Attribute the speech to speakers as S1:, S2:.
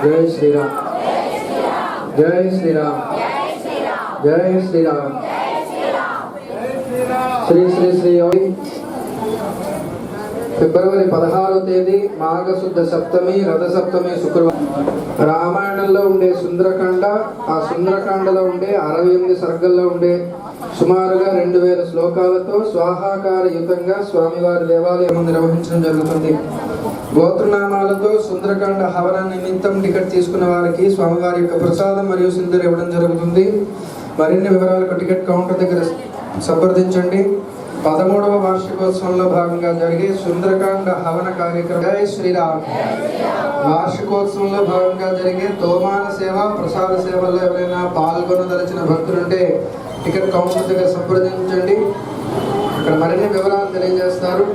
S1: जय श्री राम, जय श्री राम, जय श्री राम। श्री श्री श्री ఫిబ్రవరి 16వ తేదీ మాఘశుద్ధ సప్తమి రథ సప్తమి శుక్రవారం. రామాయణంలో ఉండే సుందరకాండ, ఆ సుందరకాండలో ఉండే 68 సర్గల్లో ఉండే సుమారుగా 2000 శ్లోకాలతో స్వాహాకార యుతంగా స్వామివారి దేవాలయం నిర్వహించడం జరుగుతుంది. గోత్రనామాలతో సుందరకాండ హవన నిమిత్తం టికెట్ తీసుకున్న వారికి స్వామివారి యొక్క ప్రసాదం మరియు సింధూరం ఇవ్వడం జరుగుతుంది. మరిన్ని వివరాలకు టికెట్ కౌంటర్ దగ్గర సంప్రదించండి. 13వ వార్షికోత్సవంలో భాగంగా జరిగే సుందరకాండ హవన కార్యక్రమం. జై శ్రీరామ్. వార్షికోత్సవంలో భాగంగా జరిగే తోమాన సేవ, ప్రసాద సేవల్లో ఎవరైనా పాల్గొనదలిచిన భక్తులుంటే టికెట్ కౌంటర్ దగ్గర సంప్రదించండి. అక్కడ మరిన్ని వివరాలు తెలియజేస్తారు.